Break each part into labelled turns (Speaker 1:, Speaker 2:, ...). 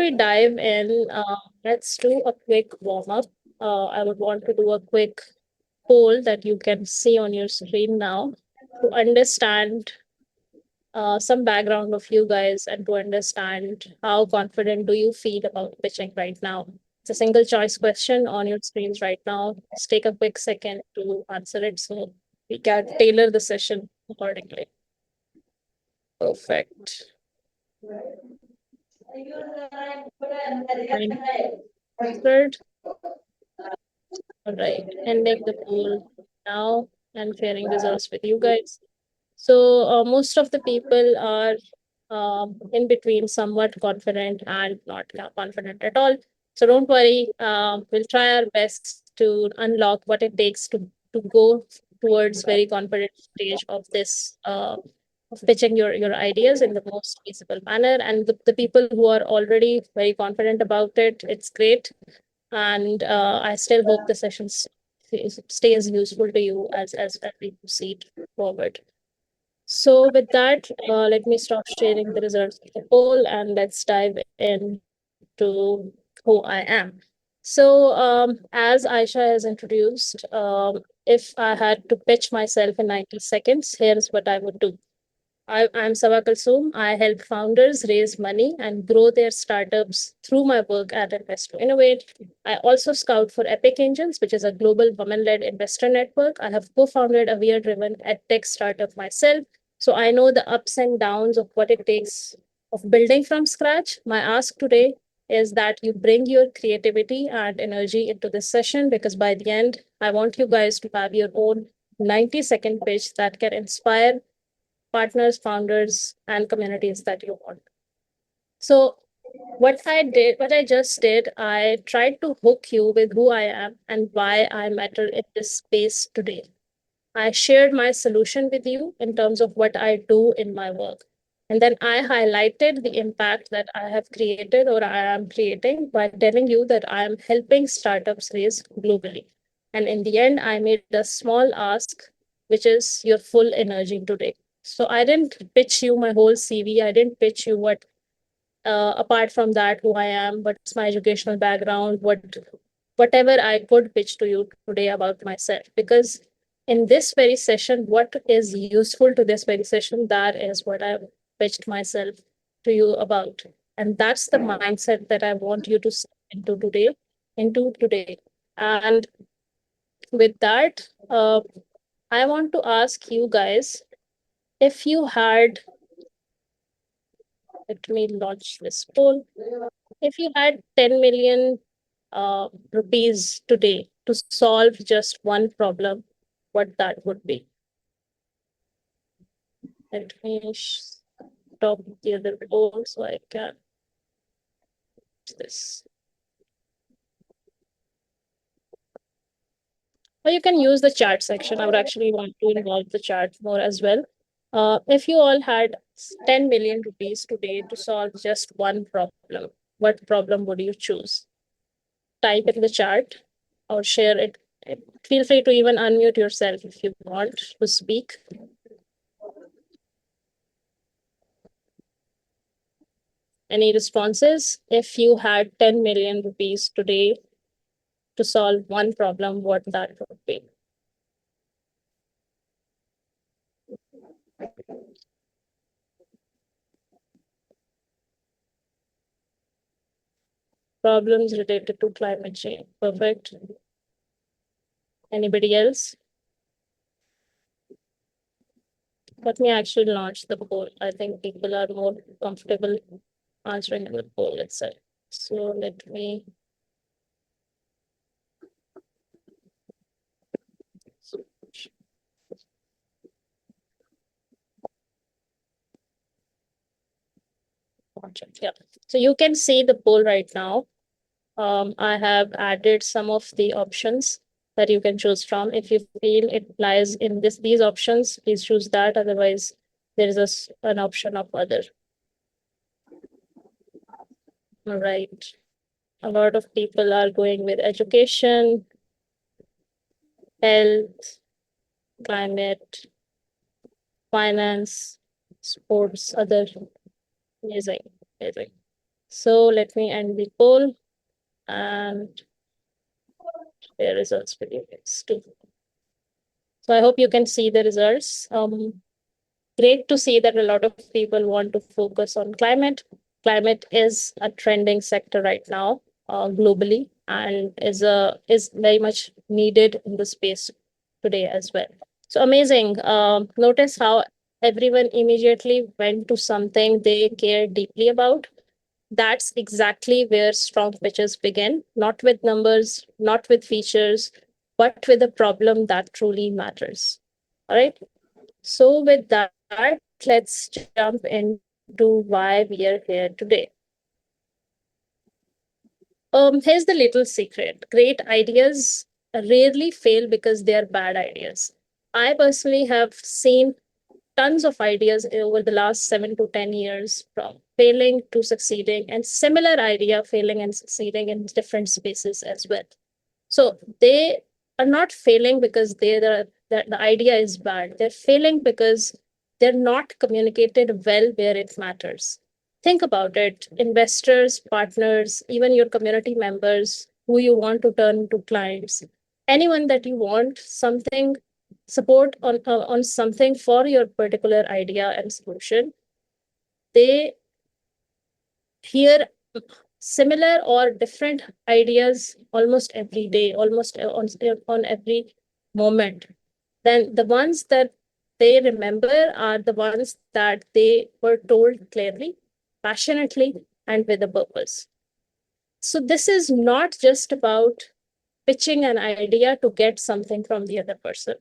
Speaker 1: we dive in, let's do a quick warm up. I would want to do a quick poll that you can see on your screen now to understand some background of you guys and to understand how confident do you feel about pitching right now. It's a single choice question on your screens right now. Just take a quick second to answer it so we can tailor the session accordingly. Perfect. Fine. Answered. All right. Ending the poll now and sharing results with you guys. So most of the people are in between somewhat confident and not confident at all. So don't worry. We'll try our best to unlock what it takes to go towards very confident stage of this of pitching your ideas in the most feasible manner. And the people who are already very confident about it, it's great. And I still hope the session stays useful to you as we proceed forward. So with that, let me stop sharing the results of the poll and let's dive into who I am. So as Aisha has introduced, if I had to pitch myself in 90 seconds, here's what I would do. I'm Sawa Kulsoom. I help founders raise money and grow their startups through my work at Invest to Innovate. I also scout for Epic Angels, which is a global women led investor network. I have co founded a VR driven edtech startup myself. So I know the ups and downs of what it takes of building from scratch. My ask today is that you bring your creativity and energy into this session because by the end, I want you guys to have your own 90-second pitch that can inspire partners, founders, and communities that you want. So, what I just did, I tried to hook you with who I am and why I matter in this space today. I shared my solution with you in terms of what I do in my work. And then I highlighted the impact that I have created or I am creating by telling you that I am helping startups raise globally. And in the end, I made a small ask, which is your full energy today. So I didn't pitch you my whole CV. I didn't pitch you what, apart from that, who I am, what's my educational background, whatever I could pitch to you today about myself. Because in this very session, what is useful to this very session, that is what I've pitched myself to you about. And that's the mindset that I want you to step into today. And with that, I want to ask you guys if you had, let me launch this poll. If you had 10 million rupees today to solve just one problem, what that would be? Let me stop the other poll so I can use this. Or you can use the chat section. I would actually want to involve the chat more as well. If you all had 10 million rupees today to solve just one problem, what problem would you choose? Type in the chat or share it. Feel free to even unmute yourself if you want to speak. Any responses? If you had 10 million rupees today to solve one problem, what that would be? Problems related to climate change. Perfect. Anybody else? Let me actually launch the poll. I think people are more comfortable answering the poll itself. So let me. Yeah. So you can see the poll right now. I have added some of the options that you can choose from. If you feel it lies in these options, please choose that. Otherwise, there is an option of other. All right. A lot of people are going with education, health, climate, finance, sports, other. Amazing. Amazing. So let me end the poll and share results with you guys too. So I hope you can see the results. Great to see that a lot of people want to focus on climate. Climate is a trending sector right now, globally, and is very much needed in the space today as well. So amazing. Notice how everyone immediately went to something they care deeply about. That's exactly where strong pitches begin, not with numbers, not with features, but with a problem that truly matters. All right. So, with that, let's jump into why we are here today. Here's the little secret: great ideas rarely fail because they are bad ideas. I personally have seen tons of ideas over the last 7 to 10 years, from failing to succeeding, and similar idea failing and succeeding in different spaces as well. So they are not failing because the idea is bad. They're failing because they're not communicated well where it matters. Think about it: investors, partners, even your community members who you want to turn into clients, anyone that you want something support on something for your particular idea and solution, they hear similar or different ideas almost every day, almost on every moment. Then the ones that they remember are the ones that they were told clearly, passionately, and with a purpose. So this is not just about pitching an idea to get something from the other person.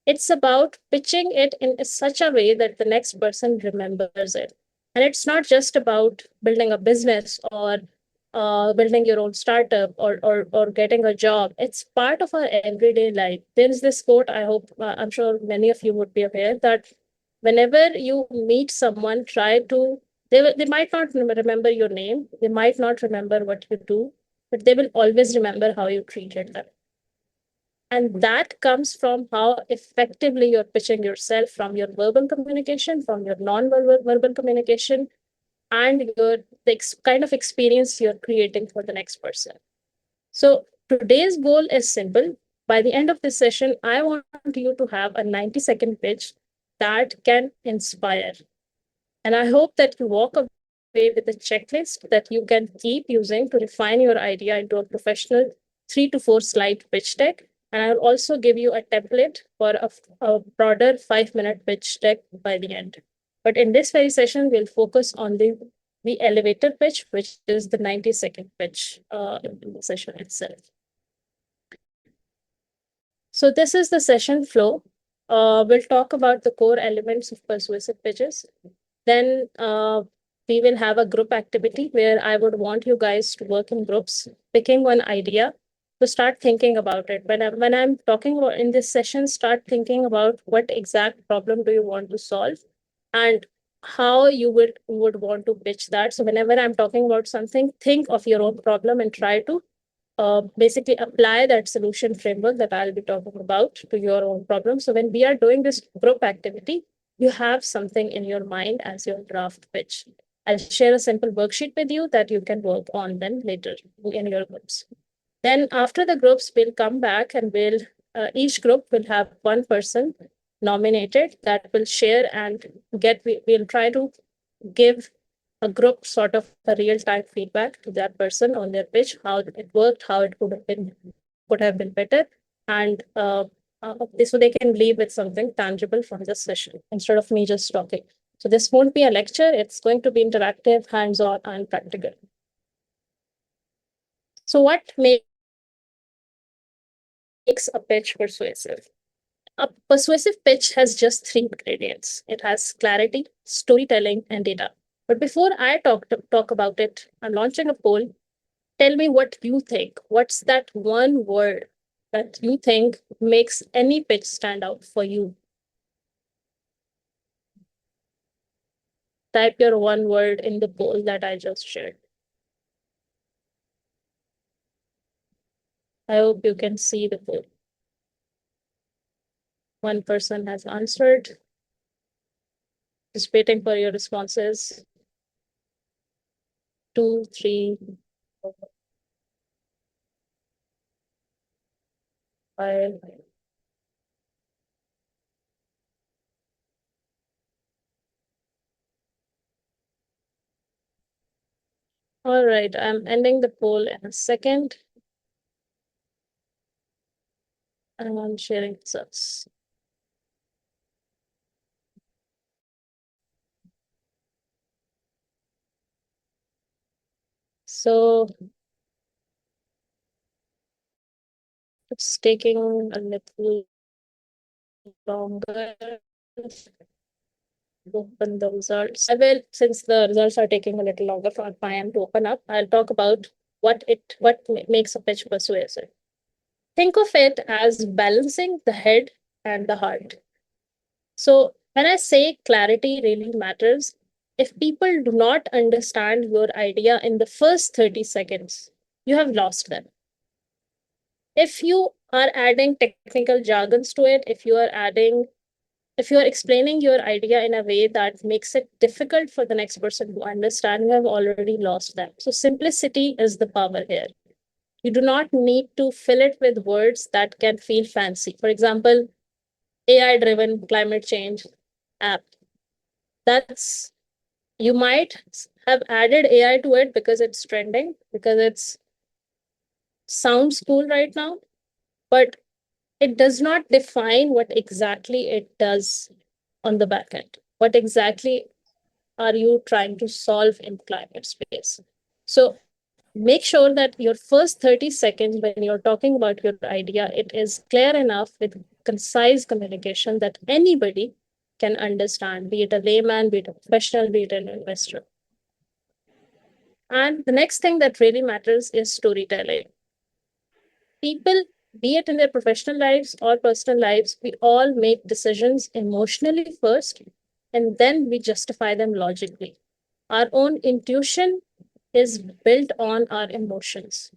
Speaker 1: It's about pitching it in such a way that the next person remembers it. And it's not just about building a business or building your own startup or getting a job. It's part of our everyday life. There is this quote, I'm sure many of you would be aware, that whenever you meet someone, try to, they might not remember your name, they might not remember what you do, but they will always remember how you treated them. And that comes from how effectively you're pitching yourself, from your verbal communication, from your non-verbal verbal communication, and kind of experience you're creating for the next person. So today's goal is simple. By the end of this session, I want you to have a 90-second pitch that can inspire. And I hope that you walk away with a checklist that you can keep using to refine your idea into a professional 3 to 4 slide pitch deck. And I'll also give you a template for a broader 5 minute pitch deck by the end. But in this very session, we'll focus on the elevator pitch, which is the 90-second pitch in the session itself. So this is the session flow. We'll talk about the core elements of persuasive pitches. Then we will have a group activity where I would want you guys to work in groups, picking one idea to start thinking about it. When I'm talking about in this session, start thinking about what exact problem do you want to solve and how you would want to pitch that. So whenever I'm talking about something, think of your own problem and try to basically apply that solution framework that I'll be talking about to your own problem. So when we are doing this group activity, you have something in your mind as your draft pitch. I'll share a simple worksheet with you that you can work on then later in your groups. Then after the groups, we'll come back and each group will have one person nominated that will share and we'll try to give a group sort of a real-time feedback to that person on their pitch, how it worked, how it could have been better, and so they can leave with something tangible from this session instead of me just talking. So this won't be a lecture; it's going to be interactive, hands-on, and practical. So what makes a pitch persuasive? A persuasive pitch has just three ingredients. It has clarity, storytelling, and data. But before I talk about it, I'm launching a poll. Tell me what you think. What's that one word that you think makes any pitch stand out for you? Type your one word in the poll that I just shared. I hope you can see the poll. One person has answered. Just waiting for your responses. 2, 3, 5. All right, I'm ending the poll in a second and I'm sharing results. So it's taking a little longer to open the results. I will, since the results are taking a little longer for my end to open up, I'll talk about what makes a pitch persuasive. Think of it as balancing the head and the heart. So when I say clarity really matters, if people do not understand your idea in the first 30 seconds, you have lost them. If you are adding technical jargons to it, if you are explaining your idea in a way that makes it difficult for the next person to understand, you have already lost them. So simplicity is the power here. You do not need to fill it with words that can feel fancy. For example, AI driven climate change app. That's you might have added AI to it because it's trending, because it's sounds cool right now, but it does not define what exactly it does on the back end. What exactly are you trying to solve in climate space? So make sure that your first 30 seconds when you're talking about your idea, it is clear enough with concise communication that anybody can understand, be it a layman, be it a professional, be it an investor. And the next thing that really matters is storytelling. People, be it in their professional lives or personal lives, we all make decisions emotionally first, and then we justify them logically. Our own intuition is built on our emotions.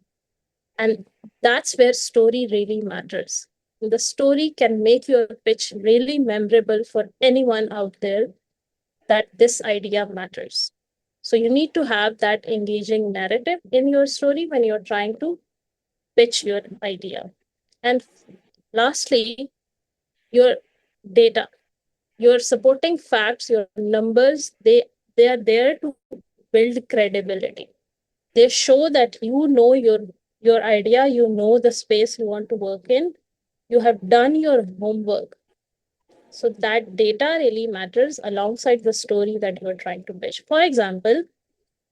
Speaker 1: And that's where story really matters. The story can make your pitch really memorable for anyone out there that this idea matters. So you need to have that engaging narrative in your story when you're trying to pitch your idea. And lastly, your data, your supporting facts, your numbers, they are there to build credibility. They show that you know your idea, you know the space you want to work in, you have done your homework. So that data really matters alongside the story that you're trying to pitch. For example,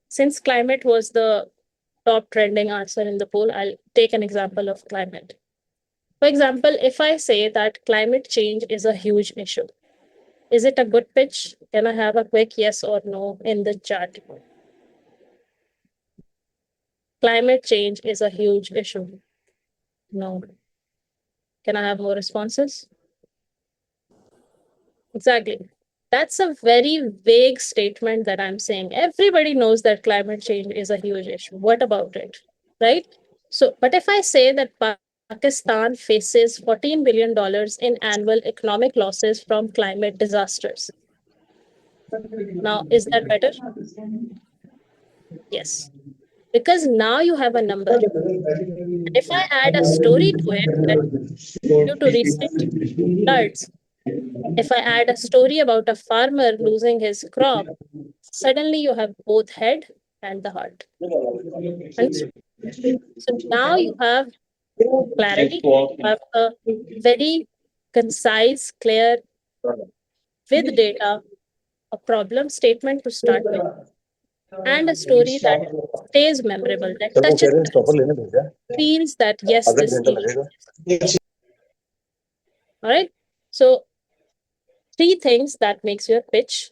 Speaker 1: since climate was the top trending answer in the poll, I'll take an example of climate. For example, if I say that climate change is a huge issue, is it a good pitch? Can I have a quick yes or no in the chat? Climate change is a huge issue. No. Can I have more responses? Exactly. That's a very vague statement that I'm saying. Everybody knows that climate change is a huge issue. What about it? Right? So, but if I say that Pakistan faces $14 billion in annual economic losses from climate disasters, now is that better? Yes. Because now you have a number. If I add a story to it that due to recent floods, if I add a story about a farmer losing his crop, suddenly you have both head and the heart. And so now you have clarity, you have a very concise, clear, with data, a problem statement to start with, and a story that stays memorable, that
Speaker 2: sir वो कह
Speaker 1: touches
Speaker 2: रहे हैं
Speaker 1: us,
Speaker 2: stopper लेने थे क्या
Speaker 1: feels that yes,
Speaker 2: आधा
Speaker 1: this
Speaker 2: घंटा
Speaker 1: is.
Speaker 2: लगेगा
Speaker 1: All right. So three things that makes your pitch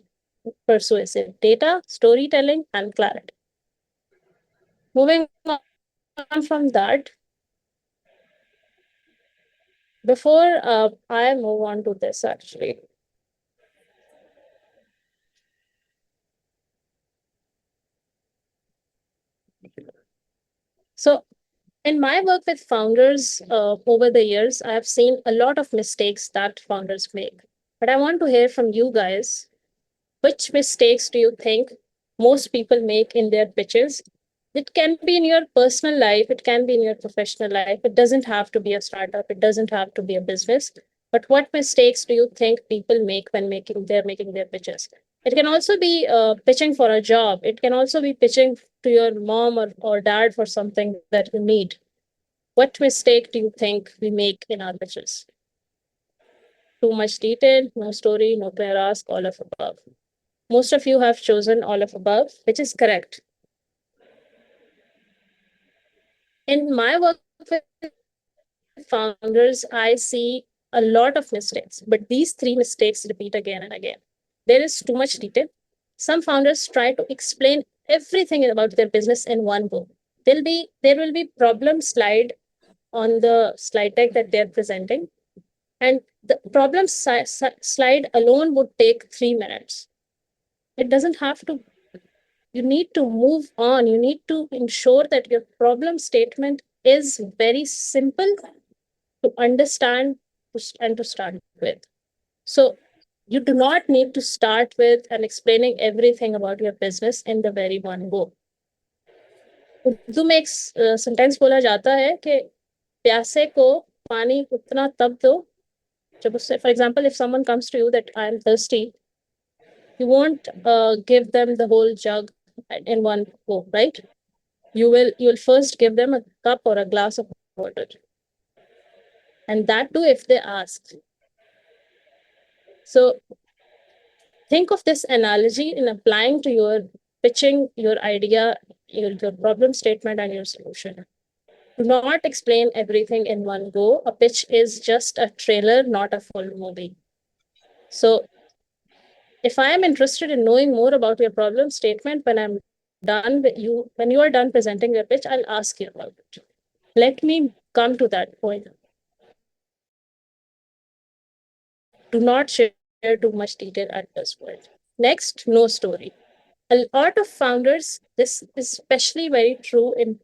Speaker 1: persuasive: data, storytelling, and clarity. Moving on from that, before I move on to this, actually, so in my work with founders over the years, I have seen a lot of mistakes that founders make. But I want to hear from you guys, which mistakes do you think most people make in their pitches. It can be in your personal life, it can be in your professional life. It doesn't have to be a startup, it doesn't have to be a business. But what mistakes do you think people make when making their pitches? It can also be pitching for a job. It can also be pitching to your mom or dad for something that you need. What mistake do you think we make in our pitches? Too much detail, no story, no clear ask, all of above. Most of you have chosen all of above, which is correct. In my work with founders, I see a lot of mistakes, but these three mistakes repeat again and again. There is too much detail. Some founders try to explain everything about their business in one go. There will be problem slide on the slide deck that they're presenting, and the problem slide alone would take 3 minutes. It doesn't have to. You need to move on. You need to ensure that your problem statement is very simple to understand and to start with. So you do not need to start with and explaining everything about your business in the very one go. Urdu में एक sentence बोला जाता है कि प्यासे को पानी उतना तब दो जब उससे, for example, if someone comes to you that I am thirsty, you won't give them the whole jug in one go, right? You will first give them a cup or a glass of water, and that too if they ask. So think of this analogy in applying to your pitching your idea, your problem statement and your solution. Do not explain everything in one go. A pitch is just a trailer, not a full movie. So if I am interested in knowing more about your problem statement when I'm done with you, when you are done presenting your pitch, I'll ask you about it. Let me come to that point. Do not share too much detail at this point. Next, no story. A lot of founders, this is especially very true in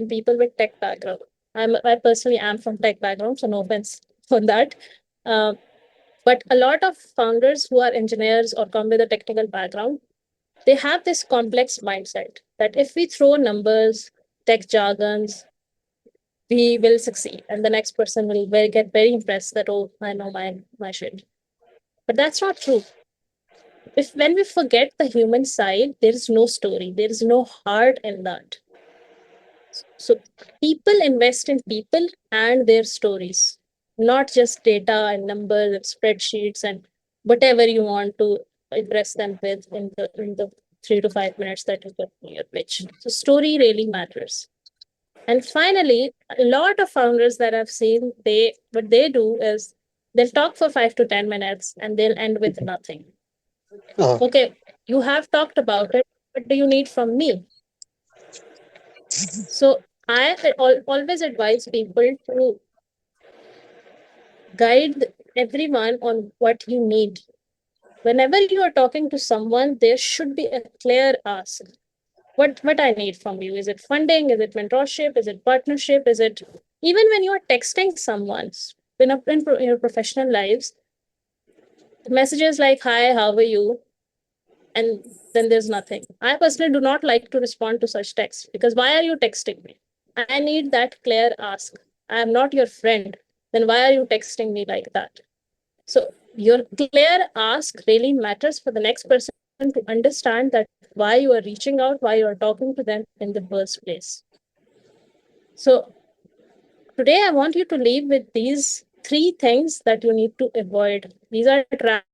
Speaker 1: people with tech background. I personally am from tech background, so no offense on that. But a lot of founders who are engineers or come with a technical background, they have this complex mindset that if we throw numbers, tech jargons, we will succeed, and the next person will get very impressed that, oh, I know my shit. But that's not true. If when we forget the human side, there is no story, there is no heart in that. So people invest in people and their stories, not just data and numbers and spreadsheets and whatever you want to impress them with in the 3 to 5 minutes that you get in your pitch. So story really matters. And finally, a lot of founders that I've seen, what they do is they'll talk for 5 to 10 minutes and they'll end with nothing. Okay, you have talked about it. What do you need from me? So I always advise people to guide everyone on what you need. Whenever you are talking to someone, there should be a clear ask. What I need from you? Is it funding? Is it mentorship? Is it partnership? Is it even when you are texting someone in your professional lives, messages like "Hi, how are you?" and then there's nothing. I personally do not like to respond to such texts because why are you texting me? I need that clear ask. I am not your friend. Then why are you texting me like that? So your clear ask really matters for the next person to understand that why you are reaching out, why you are talking to them in the first place. So today I want you to leave with these 3 things that you need to avoid. These are traps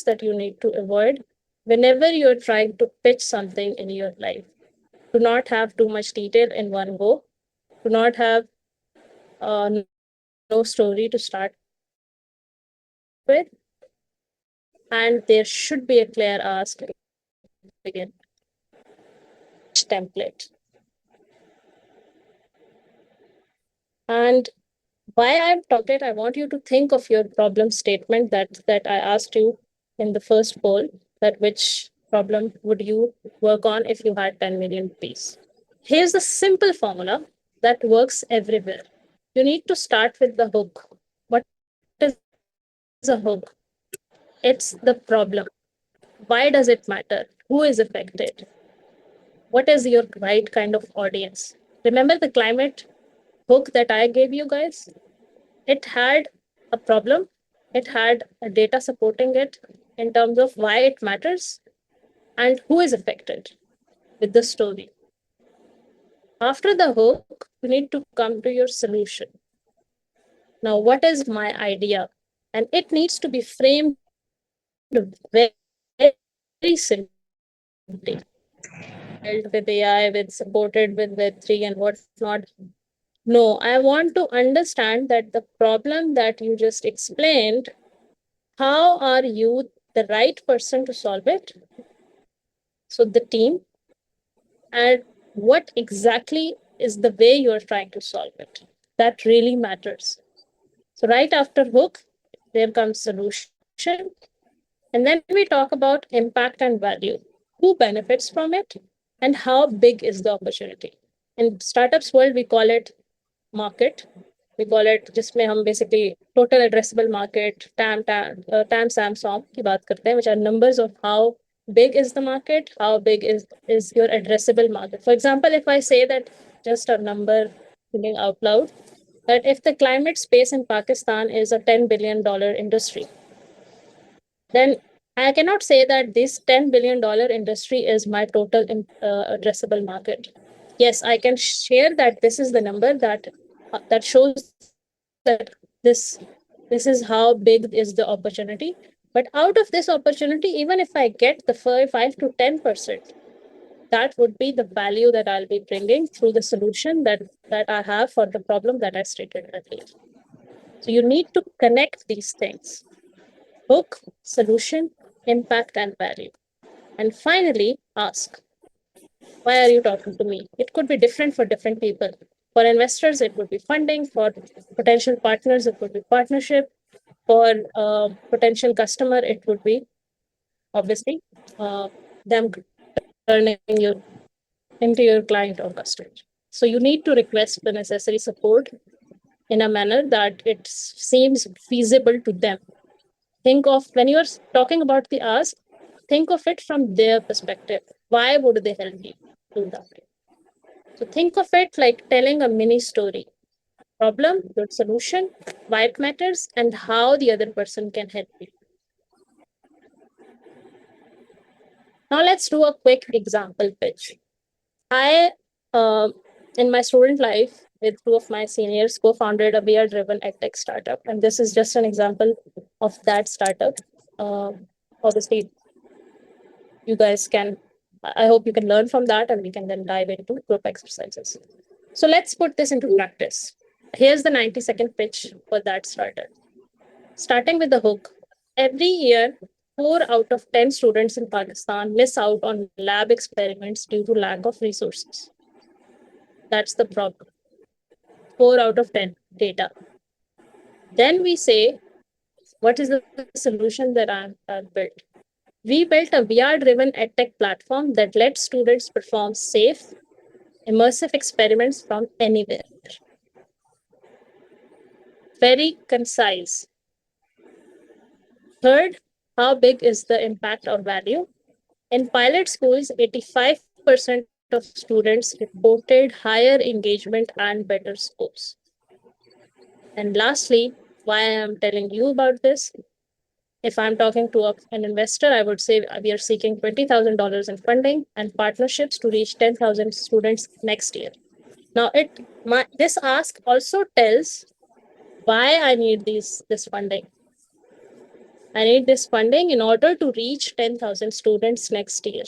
Speaker 1: that you need to avoid whenever you're trying to pitch something in your life. Do not have too much detail in one go. Do not have no story to start with. And there should be a clear ask to begin. Template. And why I've talked it, I want you to think of your problem statement that I asked you in the first poll, that which problem would you work on if you had 10 million rupees. Here's the simple formula that works everywhere. You need to start with the hook. What is a hook? It's the problem. Why does it matter? Who is affected? What is your right kind of audience? Remember the climate hook that I gave you guys? It had a problem, it had a data supporting it in terms of why it matters and who is affected with the story. After the hook, you need to come to your solution. Now, what is my idea? And it needs to be framed very simply. Built with AI, with supported with Web3 and whatnot. No, I want to understand that the problem that you just explained, how are you the right person to solve it? So the team, and what exactly is the way you are trying to solve it? That really matters. So right after hook, there comes solution. And then we talk about impact and value. Who benefits from it? And how big is the opportunity? In startups world, we call it market. We call it जिसमें हम basically total addressable market, TAM, SAM, SOM की बात करते हैं, which are numbers of how big is the market, how big is your addressable market. For example, if I say that just a number thinking out loud, that if the climate space in Pakistan is a $10 billion industry, then I cannot say that this $10 billion industry is my total addressable market. Yes, I can share that this is the number that shows that this is how big is the opportunity. But out of this opportunity, even if I get the 5 to 10%, that would be the value that I'll be bringing through the solution that I have for the problem that I stated earlier. So you need to connect these things: hook, solution, impact, and value. And finally, ask, why are you talking to me? It could be different for different people. For investors, it would be funding. For potential partners, it would be partnership. For potential customer, it would be obviously them turning you into your client or customer. So you need to request the necessary support in a manner that it seems feasible to them. Think of when you're talking about the ask, think of it from their perspective. Why would they help you do that? So think of it like telling a mini story: problem, your solution, why it matters, and how the other person can help you. Now let's do a quick example pitch. I, in my student life, with two of my seniors, co-founded a VR-driven edtech startup, and this is just an example of that startup. Uh, Obviously, you guys can. I hope you can learn from that, and we can then dive into group exercises. So let's put this into practice. Here's the 90-second pitch for that starter. Starting with the hook. Every year, 4 out of 10 students in Pakistan miss out on lab experiments due to lack of resources. That's the problem. 4 out of 10 data. Then we say, what is the solution that I've built? We built a VR-driven edtech platform that lets students perform safe, immersive experiments from anywhere. Very concise. Third, how big is the impact or value? In pilot schools, 85% of students reported higher engagement and better scores. And lastly, why I am telling you about this, if I'm talking to an investor, I would say we are seeking $20,000 in funding and partnerships to reach 10,000 students next year. Now, this ask also tells why I need this funding. I need this funding in order to reach 10,000 students next year.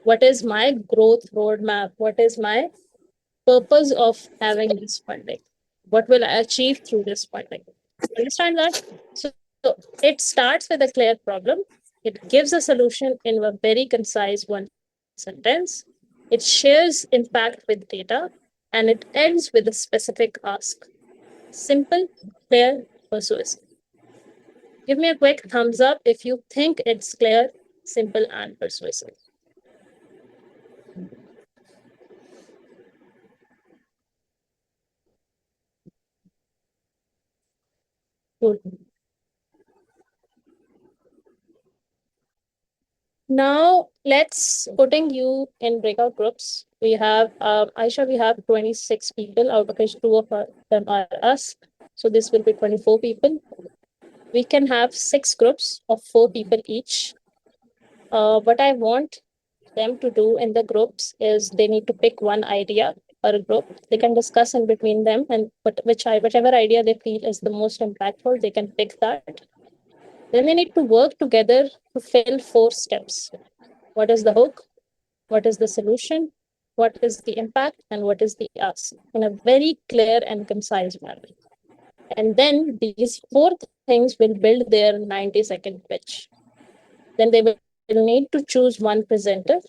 Speaker 1: What is my growth roadmap? What is my purpose of having this funding? What will I achieve through this funding? Understand that? So it starts with a clear problem. It gives a solution in a very concise one sentence. It shares impact with data, and it ends with a specific ask. Simple, clear, persuasive. Give me a quick thumbs up if you think it's clear, simple, and persuasive. Good. Now let's putting you in breakout groups. We have Aisha, we have 26 people, out of which two of them are us. So this will be 24 people. We can have 6 groups of 4 people each. What I want them to do in the groups is they need to pick one idea or a group. They can discuss in between them, and whichever idea they feel is the most impactful, they can pick that. Then they need to work together to fill 4 steps. What is the hook? What is the solution? What is the impact? And what is the ask in a very clear and concise manner. And then these 4 things will build their 90-second pitch. Then they will need to choose one presenter,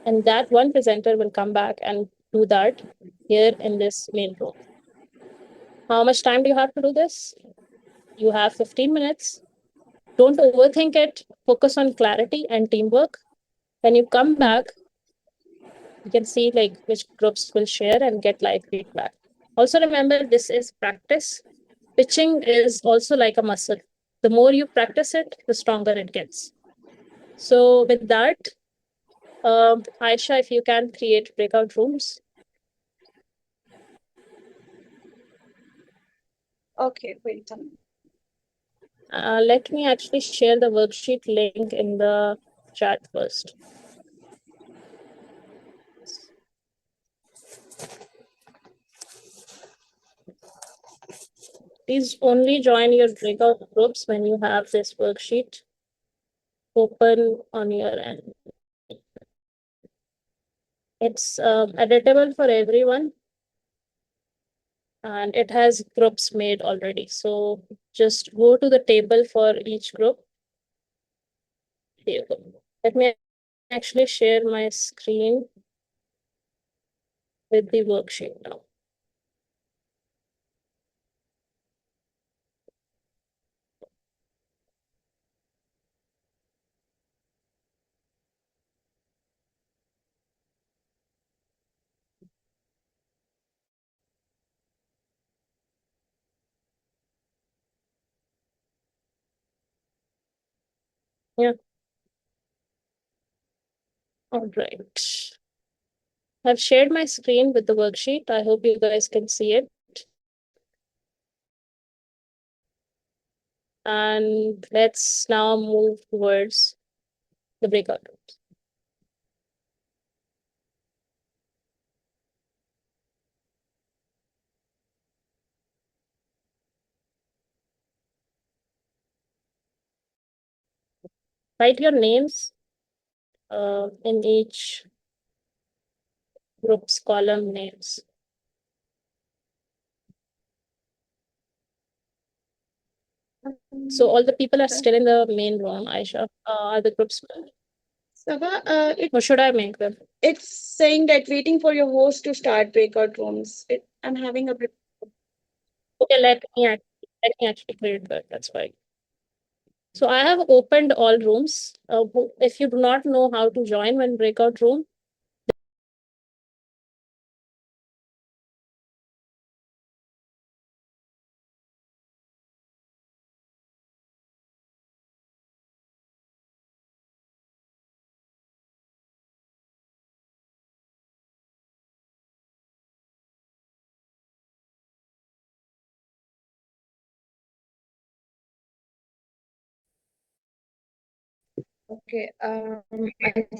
Speaker 1: and that one presenter will come back and do that here in this main room. How much time do you have to do this? You have 15 minutes. Don't overthink it. Focus on clarity and teamwork. When you come back, you can see like which groups will share and get live feedback. Also remember, this is practice. Pitching is also like a muscle. The more you practice it, the stronger it gets. So with that, Aisha, if you can create breakout rooms.
Speaker 2: Okay, wait.
Speaker 1: Let me actually share the worksheet link in the chat first. Please only join your breakout groups when you have this worksheet open on your end. It's editable for everyone, and it has groups made already. So just go to the table for each group. Here you go. Let me actually share my screen with the worksheet now. Yeah. All right. I've shared my screen with the worksheet. I hope you guys can see it. And let's now move towards the breakout rooms. Write your names in each group's column names. So all the people are still in the main room, Aisha. Are the groups?
Speaker 2: Sabha,
Speaker 1: Or should I make them?
Speaker 2: it's saying that waiting for your host to start breakout rooms. I'm having a
Speaker 1: Okay, let me actually create that. That's fine. So I have opened all rooms. If you do not know how to join one breakout room,
Speaker 2: Okay, I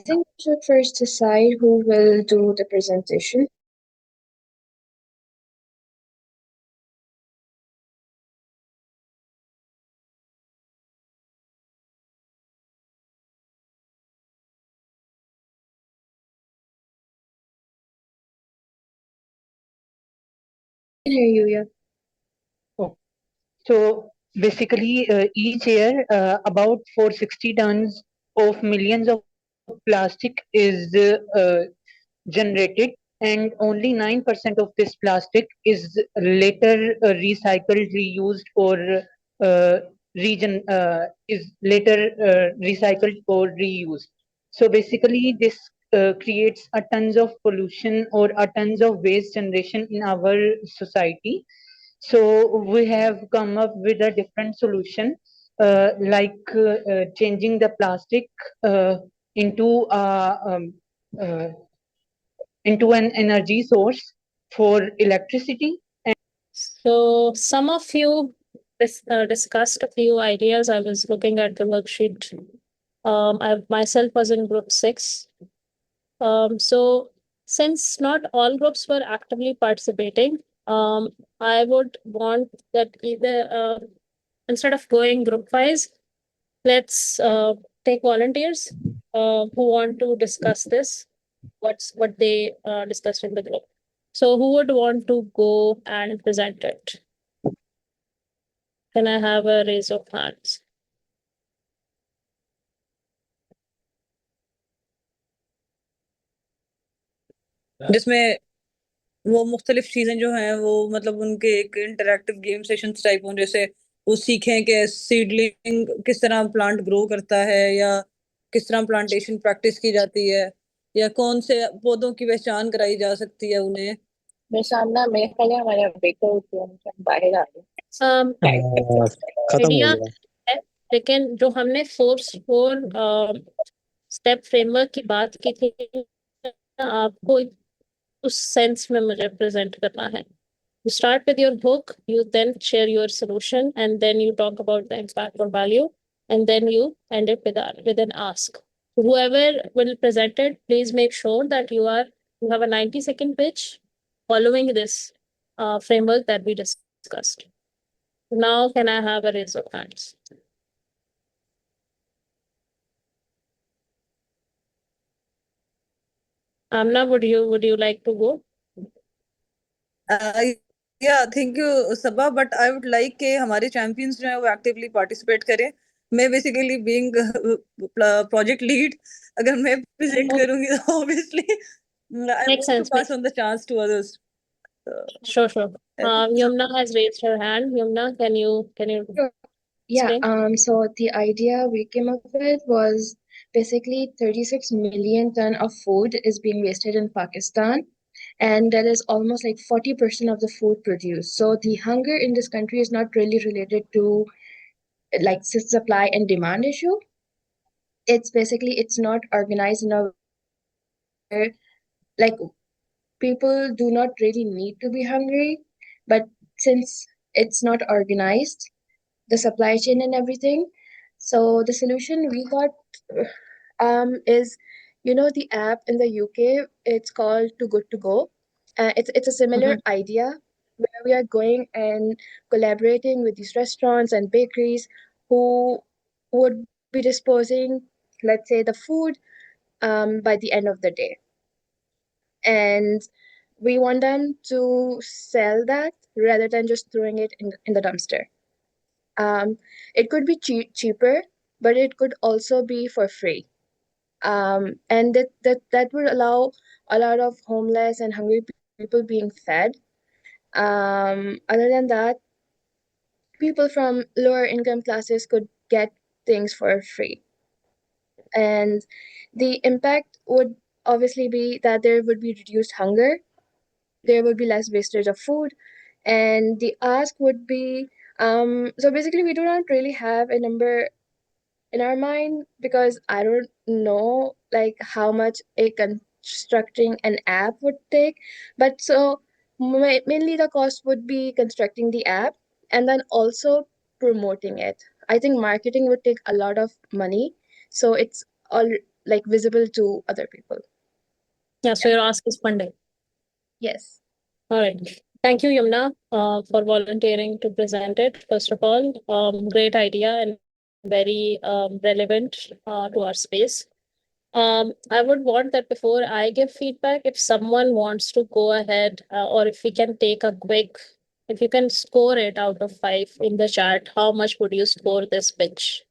Speaker 2: think we should first decide who will do the presentation. I can hear you, yeah.
Speaker 3: Oh, so basically, each year, about 460 tons of millions of plastic is generated, and only 9% of this plastic is later recycled, reused, or is later recycled or reused. So basically, this creates a tons of pollution or a tons of waste generation in our society. So we have come up with a different solution, changing the plastic. into uh, into an energy source for electricity.
Speaker 1: So some of you discussed a few ideas. I was looking at the worksheet. I myself was in group 6. So since not all groups were actively participating, I would want that either instead of going group wise, let's take volunteers who want to discuss this. What they discussed in the group. So who would want to go and present it? Can I have a raise of hands?
Speaker 4: जिसमें वो मुख्तलिफ चीजें जो हैं वो मतलब उनके एक इंटरैक्टिव गेम सेशंस टाइप हों, जैसे वो सीखें कि सीडलिंग किस तरह प्लांट ग्रो करता है या किस तरह प्लांटेशन प्रैक्टिस की जाती है या कौन से पौधों की पहचान कराई जा सकती है उन्हें।
Speaker 2: मेरे सामने मेरे ख्याल हमारे बेकर बाहर आ गए।
Speaker 5: खत्म हो
Speaker 1: आइडिया
Speaker 5: गया।
Speaker 1: है, लेकिन जो हमने फोर स्टेप फ्रेमवर्क की बात की थी, आपको उस सेंस में मुझे प्रेजेंट करना है. You start with your hook, you then share your solution, and then you talk about the impact or value, and then you end it with an ask. Whoever will present it, please make sure that you have a 90-second pitch following this framework that we discussed. Now, can I have a raise of hands? Amna, would you like to go?
Speaker 4: या thank you Saba, but I would like के हमारे champions जो है वो actively participate करें। मैं basically being project lead, अगर मैं प्रेजेंट करूंगी तो obviously I
Speaker 1: Makes
Speaker 4: want to
Speaker 1: sense.
Speaker 4: Pass on the chance to others.
Speaker 1: Sure. Yumna has raised her hand. Yumna, can you
Speaker 2: Yeah,
Speaker 1: explain?
Speaker 2: so the idea we came up with was basically 36 million ton of food is being wasted in Pakistan, and that is almost like 40% of the food produced. So the hunger in this country is not really related to like supply and demand issue. It's basically it's not organized in a way like people do not really need to be hungry, but since it's not organized, the supply chain and everything. So the solution we got is the app in the UK. It's called Too Good to Go. It's a similar idea where we are going and collaborating with these restaurants and bakeries who would be disposing, let's say, the food by the end of the day, and we want them to sell that rather than just throwing it in the dumpster. It could be cheaper, but it could also be for free. And that would allow a lot of homeless and hungry people being fed. Other than that, people from lower income classes could get things for free. And the impact would obviously be that there would be reduced hunger, there would be less wastage of food, and the ask would be so basically we do not really have a number in our mind because I don't know like how much a constructing an app would take, but so mainly the cost would be constructing the app and then also promoting it. I think marketing would take a lot of money, so it's all like visible to other people.
Speaker 1: Yeah, so your ask is funding.
Speaker 2: Yes.
Speaker 1: All right. Thank you, Yumna, for volunteering to present it. First of all, great idea and very relevant to our space. I would want that before I give feedback, if someone wants to go ahead, or if we can take a quick, if you can score it out of 5 in the chat, how much would you score this pitch?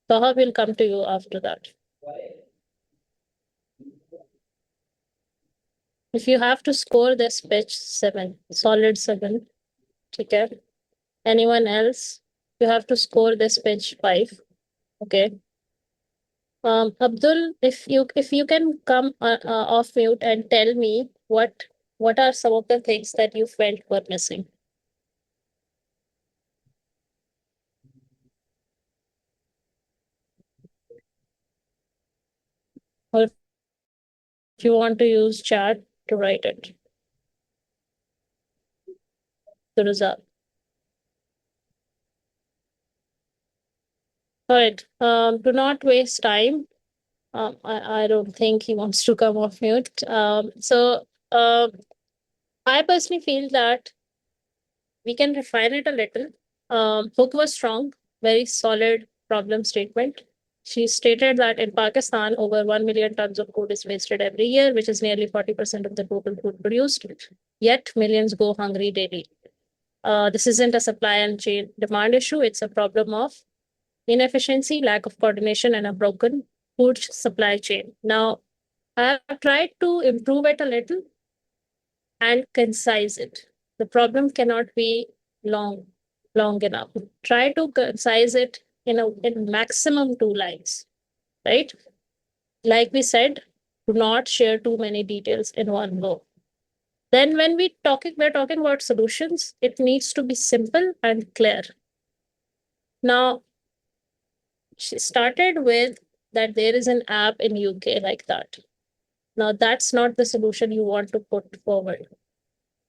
Speaker 1: Taha, will come to you after that. If you have to score this pitch 7, solid 7, okay. Anyone else? You have to score this pitch 5. Okay. Abdul, if you can come off mute and tell me what are some of the things that you felt were missing. or if you want to use chat to write it. The result. All right. Do not waste time. I don't think he wants to come off mute. I personally feel that we can refine it a little. Hook was strong, very solid problem statement. She stated that in Pakistan, over 1 million tons of food is wasted every year, which is nearly 40% of the total food produced. Yet millions go hungry daily. This isn't a supply and chain demand issue, it's a problem of inefficiency, lack of coordination, and a broken food supply chain. Now, I have tried to improve it a little and concise it. The problem cannot be long enough. Try to concise it in maximum 2 lines, right? Like we said, do not share too many details in one go. Then when we're talking about solutions, it needs to be simple and clear. Now, she started with that there is an app in UK like that. Now, that's not the solution you want to put forward.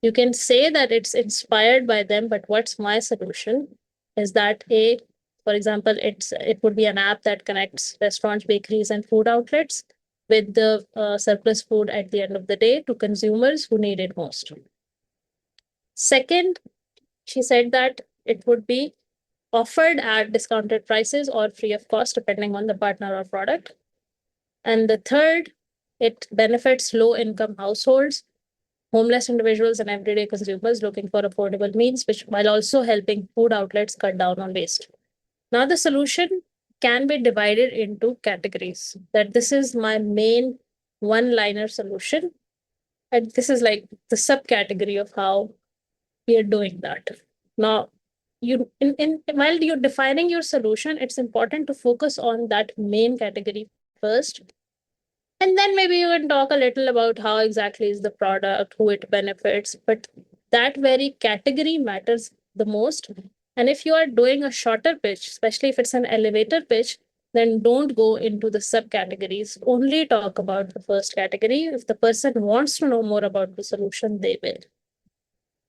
Speaker 1: You can say that it's inspired by them, but what's my solution is that for example, it would be an app that connects restaurants, bakeries, and food outlets with the surplus food at the end of the day to consumers who need it most. Second, she said that it would be offered at discounted prices or free of cost, depending on the partner or product. And the third, it benefits low-income households, homeless individuals, and everyday consumers looking for affordable means, while also helping food outlets cut down on waste. Now, the solution can be divided into categories. That this is my main one-liner solution, and this is like the subcategory of how we are doing that. Now, while you're defining your solution, it's important to focus on that main category first. And then maybe you can talk a little about how exactly is the product, who it benefits, but that very category matters the most. And if you are doing a shorter pitch, especially if it's an elevator pitch, then don't go into the subcategories. Only talk about the first category. If the person wants to know more about the solution, they will.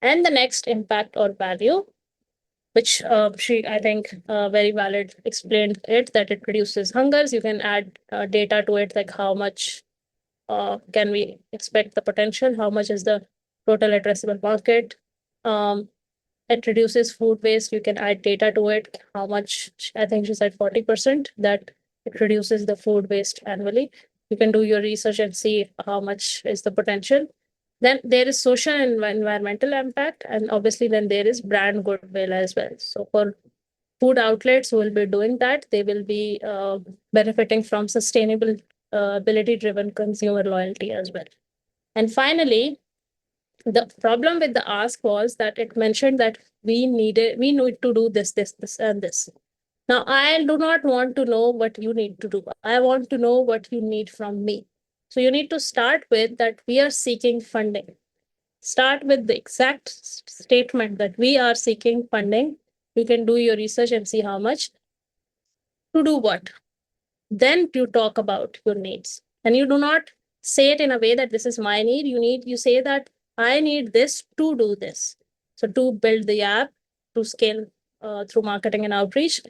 Speaker 1: And the next, impact or value, which she, I think, very valid explained it, that it reduces hungers. You can add data to it, like how much can we expect the potential, how much is the total addressable market. It reduces food waste. You can add data to it, how much, I think she said 40%, that it reduces the food waste annually. You can do your research and see how much is the potential. Then there is social and environmental impact, and obviously then there is brand goodwill as well. So for food outlets who will be doing that, they will be benefiting from sustainable ability-driven consumer loyalty as well. And finally, the problem with the ask was that it mentioned that we need to do this, and this. Now, I do not want to know what you need to do. I want to know what you need from me. So you need to start with that we are seeking funding. Start with the exact statement that we are seeking funding. You can do your research and see how much to do what. Then you talk about your needs. And you do not say it in a way that this is my need. You say that I need this to do this. So to build the app, to scale through marketing and outreach,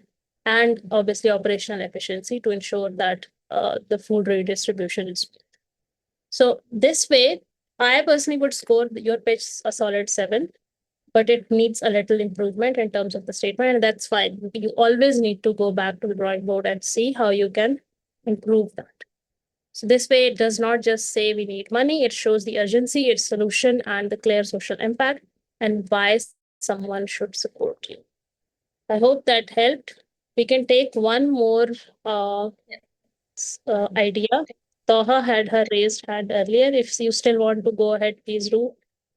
Speaker 1: and obviously operational efficiency to ensure that the food redistribution is. So this way, I personally would score your pitch a solid 7, but it needs a little improvement in terms of the statement, and that's fine. You always need to go back to the drawing board and see how you can improve that. So this way, it does not just say we need money, it shows the urgency, its solution, and the clear social impact, and why someone should support you. I hope that helped. We can take one more idea. Toha had her raised hand earlier. If you still want to go ahead, please do.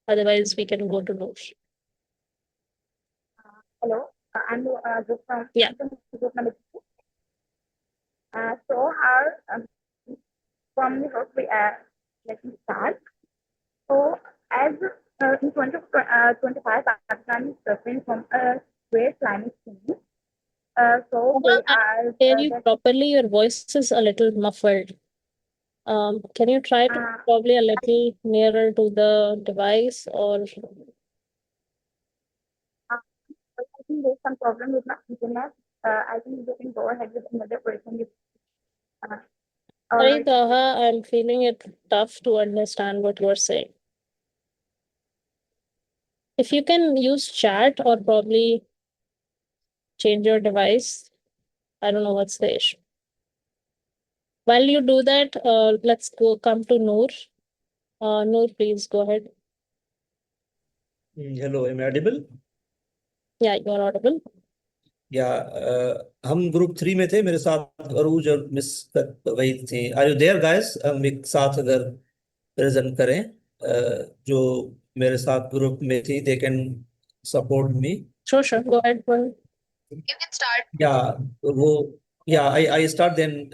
Speaker 1: Otherwise, we can go to Noor.
Speaker 5: Hello, I'm just from
Speaker 1: Yeah.
Speaker 5: group number 2. So our from the first let me start. So as in 2025, Pakistan is suffering from a great climate change. So
Speaker 1: Toha,
Speaker 5: we are
Speaker 1: hear you properly. Your voice is a little muffled. Can you try to probably a little nearer to the device or?
Speaker 5: I think there's some problem with my internet. I think you can go ahead with another person.
Speaker 1: Sorry, Taha, I'm feeling it tough to understand what you're saying. If you can use chat or probably change your device, I don't know what's the issue. While you do that, let's come to Noor. Noor, please go ahead.
Speaker 6: Hello, am I audible?
Speaker 1: Yeah, you're audible.
Speaker 6: या हम group 3 में थे, मेरे साथ अरूज और miss वही थे. Are you there guys? हम एक साथ अगर प्रेजेंट करें, जो मेरे साथ ग्रुप में थी, they can support me.
Speaker 1: Sure, go ahead.
Speaker 2: You can start.
Speaker 6: वो I start, then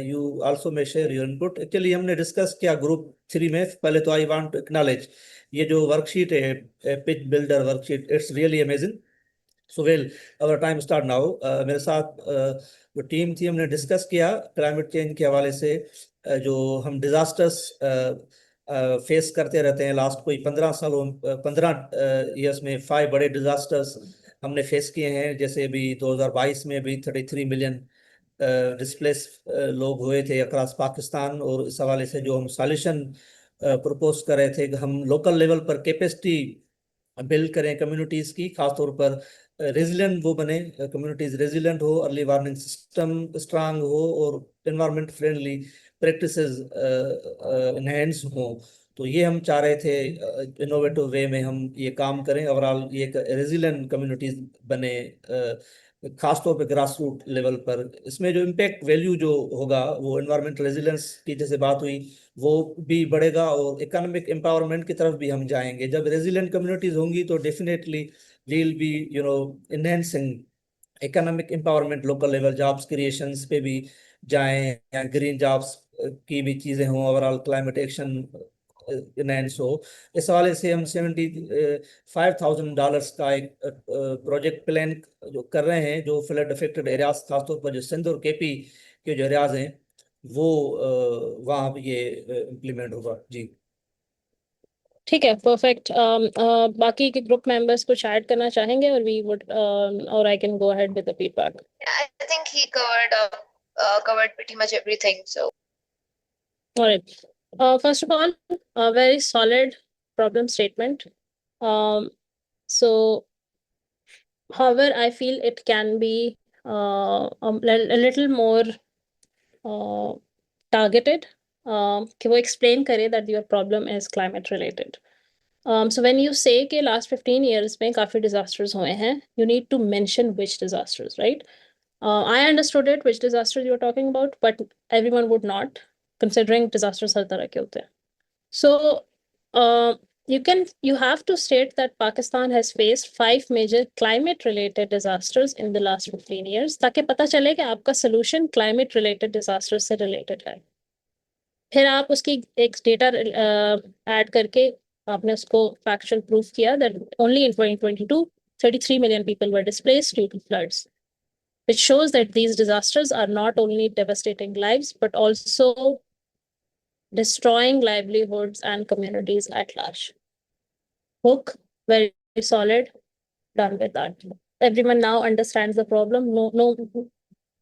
Speaker 6: you also may share your input. Actually हमने डिस्कस किया ग्रुप 3 में. पहले तो आई वांट टू एक्नॉलेज ये जो वर्कशीट है, pitch builder worksheet, it's really amazing. So well, our time start now. मेरे साथ जो टीम थी, हमने डिस्कस किया क्लाइमेट चेंज के हवाले से. जो हम डिजास्टर्स फेस करते रहते हैं लास्ट कोई 15 ईयर्स में, 5 बड़े डिजास्टर्स हमने फेस किए हैं. जैसे अभी 2022 में भी 33 मिलियन डिस्प्लेस लोग हुए थे अक्रॉस पाकिस्तान. और इस हवाले से जो हम सॉल्यूशन प्रपोज कर रहे थे कि हम लोकल लेवल पर कैपेसिटी बिल्ड करें कम्युनिटीज़ की, खासतौर पर रेजिलेंट वो बने, कम्युनिटीज रेजिलेंट हो, अर्ली वार्निंग सिस्टम स्ट्रांग हो और एनवायरमेंट फ्रेंडली प्रैक्टिसेस इनहेंस हो. तो ये हम चाह रहे थे इनोवेटिव वे में हम ये काम करें, ओवरऑल ये एक रेजिलेंट कम्युनिटीज बने, खासतौर पे ग्रास रूट लेवल पर. इसमें जो इम्पैक्ट वैल्यू जो होगा वो एनवायरमेंट रेजिलेंस की जैसे बात हुई वो भी बढ़ेगा और इकोनॉमिक एम्पावरमेंट की तरफ भी हम जाएंगे. जब रेजिलेंट कम्युनिटीज होंगी तो definitely we'll be enhancing economic empowerment, local level jobs creations पे भी जाएं, या ग्रीन जॉब्स की भी चीजें हों, ओवरऑल क्लाइमेट एक्शन इनहेंस हो. इस हवाले से हम $75,000 का एक प्रोजेक्ट प्लान जो कर रहे हैं, जो फ्लड अफेक्टेड एरियाज, खासतौर पर जो सिंध और केपी के जो एरियाज हैं वो वहाँ ये इम्प्लीमेंट होगा. जी
Speaker 1: ठीक है, परफेक्ट. बाकी के ग्रुप मेंबर्स कुछ ऐड करना चाहेंगे और वी वुड और I can go ahead with the feedback.
Speaker 2: I think he covered pretty much everything. So
Speaker 1: All right. First of all, a very solid problem statement. So, however, I feel it can be a little more targeted. कि वो explain करे that your problem is climate related. So when you say कि last 15 years में काफी disasters हुए हैं, you need to mention which disasters, right? I understood it, which disasters you're talking about, but everyone would not, considering disasters हर तरह के होते हैं. So you have to state that Pakistan has faced 5 major climate related disasters in the last 15 years, ताकि पता चले कि आपका solution climate related disasters से related है. फिर आप उसकी एक डेटा ऐड करके आपने उसको फैक्चुअल प्रूफ किया that only in 2022 33 million people were displaced due to floods, which shows that these disasters are not only devastating lives but also destroying livelihoods and communities at large. Hook, very solid, done with that. Everyone now understands the problem. No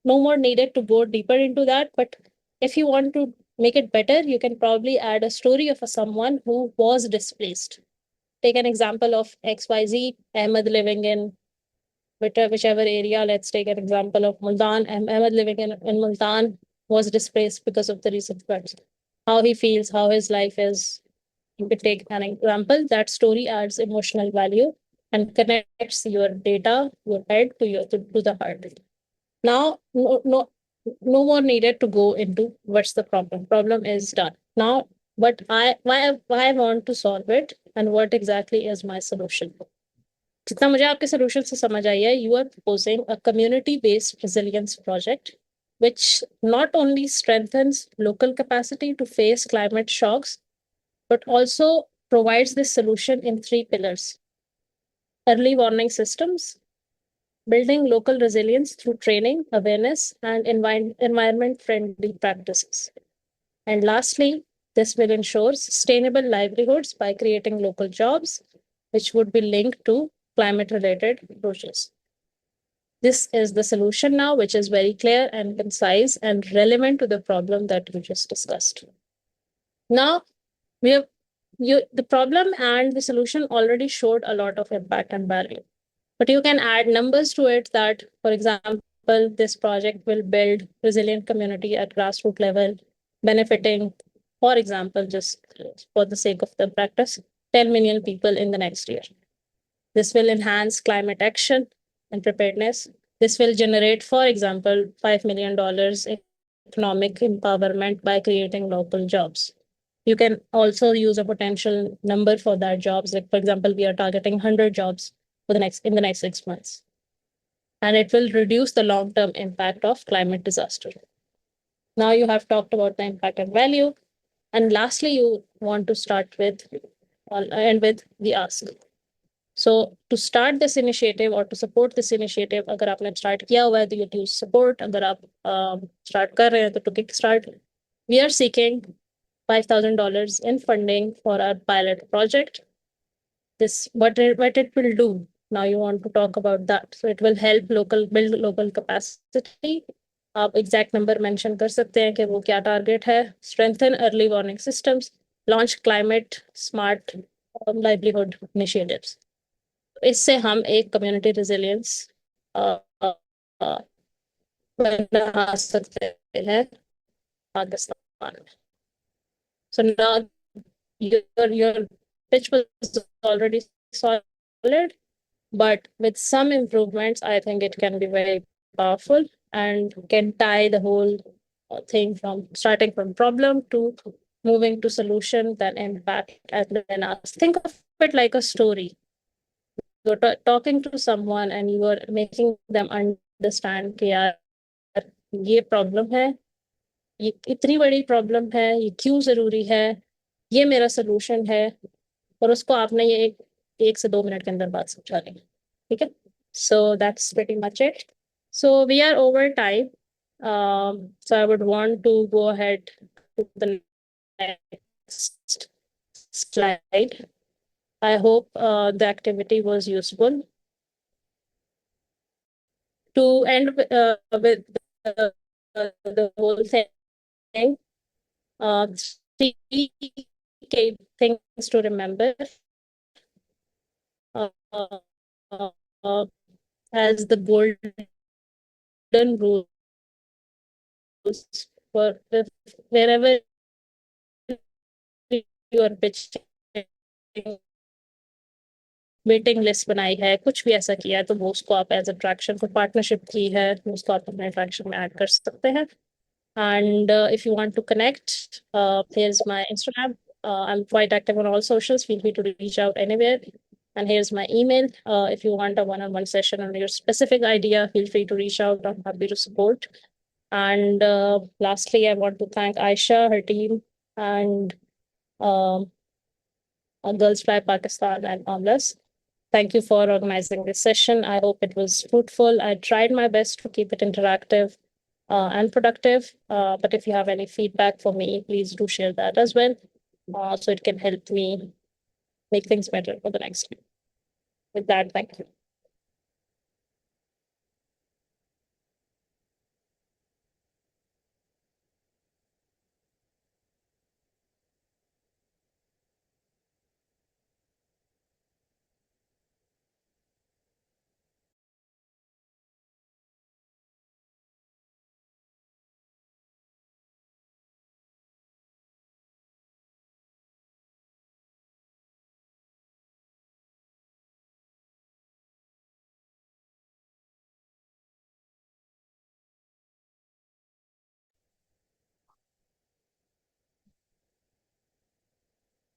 Speaker 1: more needed to go deeper into that, but if you want to make it better, you can probably add a story of someone who was displaced. Take an example of XYZ, Ahmed living in whichever area. Let's take an example of Multan. Ahmed living in Multan was displaced because of the recent floods. How he feels, how his life is. You could take an example. That story adds emotional value and connects your data, your head to the heart. Now, no more needed to go into what's the problem. Problem is done. Now, why I want to solve it and what exactly is my solution. जितना मुझे आपके solution से समझ आई है, you are proposing a community-based resilience project, which not only strengthens local capacity to face climate shocks, but also provides this solution in 3 pillars: early warning systems, building local resilience through training, awareness, and environment-friendly practices. And lastly, this will ensure sustainable livelihoods by creating local jobs, which would be linked to climate related approaches. This is the solution now, which is very clear and concise and relevant to the problem that we just discussed. Now, we have the problem and the solution already showed a lot of impact and value. But you can add numbers to it that, for example, this project will build resilient community at grassroots level, benefiting, for example, just for the sake of the practice, 10 million people in the next year. This will enhance climate action and preparedness. This will generate, for example, $5 million in economic empowerment by creating local jobs. You can also use a potential number for that jobs. Like, for example, we are targeting 100 jobs for in the next 6 months. And it will reduce the long-term impact of climate disaster. Now you have talked about the impact and value. And lastly, you want to start with end with the ask. So to start this initiative or to support this initiative, अगर आपने start किया हुआ है तो you use support. अगर आप start कर रहे हैं तो to kickstart, we are seeking $5,000 in funding for our pilot project. This what it will do. Now you want to talk about that. So it will help build local capacity. आप exact number mention कर सकते हैं कि वो क्या target है. Strengthen early warning systems. Launch climate smart livelihood initiatives. इससे हम एक community resilience बना सकते हैं पाकिस्तान में. So now your pitch was already solid, but with some improvements, I think it can be very powerful and can tie the whole thing from starting from problem to moving to solution, then impact, and then us. Think of it like a story. You're talking to someone and you are making them understand कि यार ये problem है, ये इतनी बड़ी problem है, ये क्यों जरूरी है, ये मेरा solution है, और उसको आपने ये एक से 2 मिनट के अंदर बात समझा ली. ठीक है? So that's pretty much it. So we are over time. So I would want to go ahead to the next slide. I hope the activity was useful. To end with the whole thing, three key things to remember. As the golden rules for wherever you are pitching, waiting list बनाई है, कुछ भी ऐसा किया है तो वो उसको आप एज अट्रैक्शन को पार्टनरशिप की है उसको आप अपने अट्रैक्शन में ऐड कर सकते हैं. And if you want to connect, here's my Instagram. I'm quite active on all socials. Feel free to reach out anywhere. And here's my email. If you want a one-on-one session on your specific idea, feel free to reach out. I'm happy to support. And lastly, I want to thank Aisha, her team, and Girls Fly Pakistan and Amlas. Thank you for organizing this session. I hope it was fruitful. I tried my best to keep it interactive and productive. But if you have any feedback for me, please do share that as well. So it can help me make things better for the next week. With that, thank you.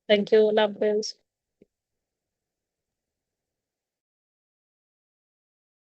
Speaker 1: Thank you. Love Bills.